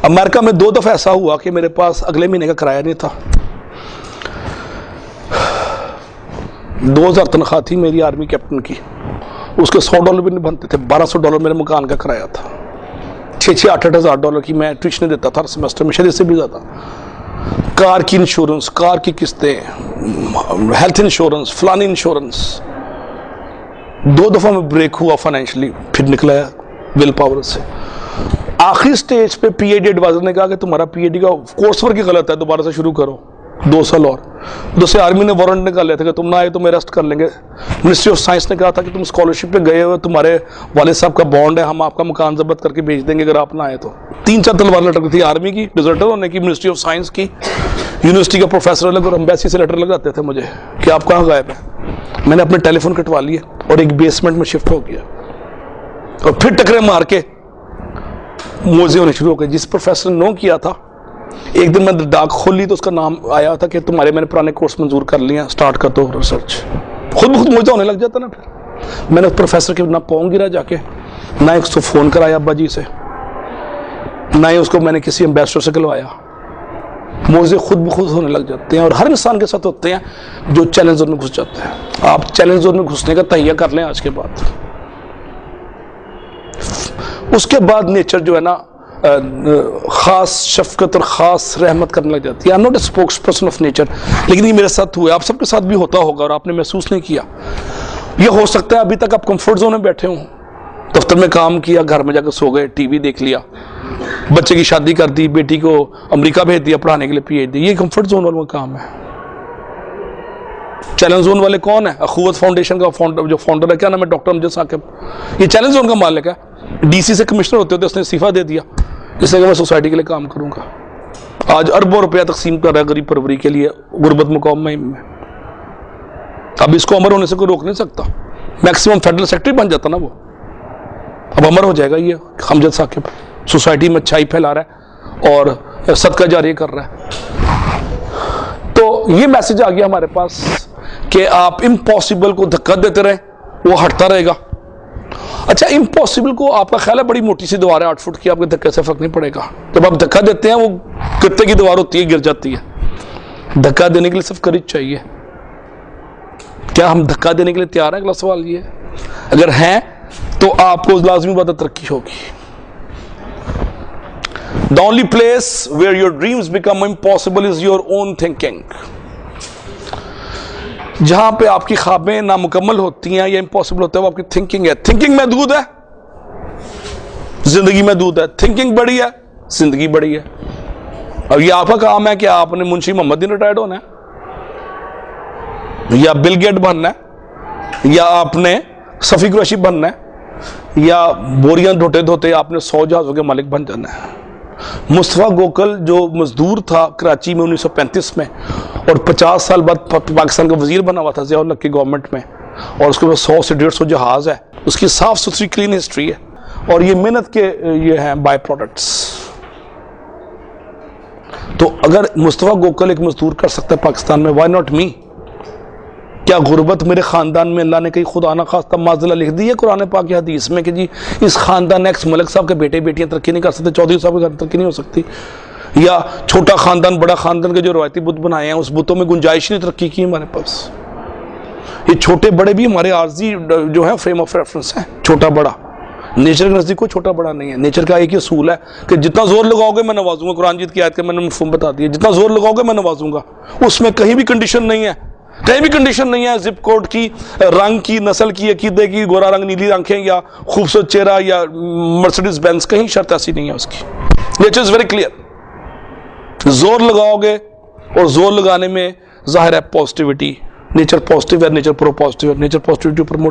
America में 2 दफ़ा ऐसा हुआ कि मेरे पास अगले महीने का किराया नहीं था। 2000 तनख्वाह थी मेरी आर्मी कैप्टन की, उसके $100 भी नहीं बनते थे। $1200 मेरे मकान का किराया था। 6-8 हज़ार डॉलर की मैं ट्यूशन देता था सेमेस्टर में, शायद इससे भी ज़्यादा। कार की इंश्योरेंस, कार की किस्तें, हेल्थ इंश्योरेंस, फलानी इंश्योरेंस। 2 दफ़ा में ब्रेक हुआ फाइनेंशियली, फिर निकला विल पावर से। आखिरी स्टेज पे पीएडी एडवाइजर ने कहा कि तुम्हारा पीएडी का कोर्स वर्क ही गलत है, दोबारा से शुरू करो 2 साल और। दूसरे आर्मी ने वारंट निकाल लिया था कि तुम ना आए तो मैं अरेस्ट कर लेंगे। मिनिस्ट्री ऑफ साइंस ने कहा था कि तुम स्कॉलरशिप पे गए हो, तुम्हारे वालिद साहब का बॉन्ड है, हम आपका मकान जब्त करके भेज देंगे अगर आप ना आए तो। 3-4 तलवार लटक थी, आर्मी की, डिजर्टर होने की, मिनिस्ट्री ऑफ साइंस की, यूनिवर्सिटी का प्रोफेसर अलग और एम्बेसी से लेटर लगाते थे मुझे कि आप कहाँ गायब हैं। मैंने अपने टेलीफोन कटवा लिए और एक बेसमेंट में शिफ्ट हो गया और फिर टकरे मार के मोजे होने शुरू हो गए। जिस प्रोफेसर ने नो किया था, एक दिन मैंने डाक खोली तो उसका नाम आया था कि तुम्हारे मैंने पुराने कोर्स मंजूर कर लिए हैं, स्टार्ट कर दो रिसर्च। खुद ब खुद मोजा होने लग जाता ना। फिर मैंने उस प्रोफेसर के ना पाँव गिरा जाके, ना उसको फ़ोन कराया अब्बा जी से, ना ही उसको मैंने किसी एम्बेसडर से करवाया। मोजे खुद ब खुद होने लग जाते हैं और हर इंसान के साथ होते हैं जो चैलेंज जोन में घुस जाता है। आप चैलेंज जोन में घुसने का तैयार कर लें आज के बाद। उसके बाद नेचर जो है ना खास शफकत और खास रहमत करने लग जाती है। I am not a spokes person of nature, लेकिन ये मेरे साथ हुआ, आप सबके साथ भी होता होगा और आपने महसूस नहीं किया। ये हो सकता है अभी तक आप कंफर्ट जोन में बैठे हों, दफ्तर में काम किया, घर में जाकर सो गए, टीवी देख लिया, बच्चे की शादी कर दी, बेटी को अमेरिका भेज दिया पढ़ाने के लिए पीएचडी। ये कंफर्ट जोन वाला काम है। चैलेंज जोन वाले कौन है? अखुवत फाउंडेशन का जो फाउंडर है, क्या नाम है, डॉक्टर अमजद साकिब, ये चैलेंज जोन का मालिक है। डीसी से कमिश्नर होते होते उसने इस्तीफा दे दिया, इसलिए मैं सोसाइटी के लिए काम करूंगा। आज अरबों रुपया तकसीम कर रहा है गरीब परवरी के लिए गुरबत मुकाम में। अब इसको अमर होने से कोई रोक नहीं सकता। मैक्सिमम फेडरल सेक्रेटरी बन जाता ना वो, अब अमर हो जाएगा ये अमजद साकिब। सोसाइटी में अच्छाई फैला रहा है और सदका जारी कर रहा है। तो ये मैसेज आ गया हमारे पास कि आप इम्पॉसिबल को धक्का देते रहे, वो हटता रहेगा। अच्छा, इम्पॉसिबल को आपका ख्याल है बड़ी मोटी सी दीवार है 8 फुट की, आपके धक्के से फर्क नहीं पड़ेगा। जब आप धक्का देते हैं वो कितने की दीवार होती है, गिर जाती है। धक्का देने के लिए सिर्फ करीज चाहिए। क्या हम धक्का देने के लिए तैयार हैं? अगला सवाल ये, अगर हैं तो आपको लाजमी बात तरक्की होगी। The only place where your dreams become impossible is your own thinking. जहां पे आपकी ख्वाबें नामुकम्मल होती हैं या इम्पॉसिबल होता है वो आपकी थिंकिंग है। थिंकिंग महदूद है, जिंदगी महदूद है। थिंकिंग बड़ी है, जिंदगी बड़ी है। अब ये आपका काम है कि आपने मुंशी मोहम्मद रिटायर्ड होना है, या बिल गेट बनना है, या आपने सफी कुरैशी बनना है, या बोरियां धोते धोते आपने 100 जहाजों के मालिक बन जाना है। मुस्तफा गोकल जो मजदूर था कराची में 1935 में और 50 साल बाद पाकिस्तान का वजीर बना हुआ था ज़िया उल हक की गवर्नमेंट में, और उसके पास 100 से 150 जहाज है। उसकी साफ सुथरी क्लीन हिस्ट्री है और ये मेहनत के ये हैं बाय प्रोडक्ट्स। तो अगर मुस्तफा गोकल एक मजदूर कर सकता है पाकिस्तान में, व्हाई नॉट मी? क्या गुर्बत मेरे ख़ानदान में अल्लाह ने कहीं खुदा ना खास्ता माज़िला लिख दी है कुरान पाक की हदीस में कि जी इस ख़ानदान एक्स मलिक साहब के बेटे बेटियां तरक्की नहीं कर सकते, चौधरी साहब के घर तरक्की नहीं हो सकती, या छोटा ख़ानदान बड़ा ख़ानदान के जो रवायती बुत बनाए हैं उस बुतों में गुंजाइश नहीं तरक्की की हमारे पास। ये छोटे बड़े भी हमारे आर्जी जो है फ्रेम ऑफ रेफरेंस है, छोटा बड़ा। नेचर के नज़दीक कोई छोटा बड़ा नहीं है। नेचर का एक ही असूल है कि जितना जोर लगाओगे मैं नवाजूंगा। कुरान जीत की आयत के मैंने मफ़हूम बता दिया, जितना जोर लगाओगे मैं नवाजूंगा। उसमें कहीं भी कंडीशन नहीं है, कहीं भी कंडीशन नहीं है जिप कोड की, रंग की, नस्ल की, अकीदे की, गोरा रंग, नीली आंखें, या खूबसूरत चेहरा, या मर्सिडीज बेंज, कहीं शर्त ऐसी नहीं है उसकी। Nature is very clear. जोर लगाओगे और जोर लगाने में जाहिर है पॉजिटिविटी, नेचर पॉजिटिव है, नेचर प्रो पॉजिटिव है, नेचर पॉजिटिविटी प्रमोट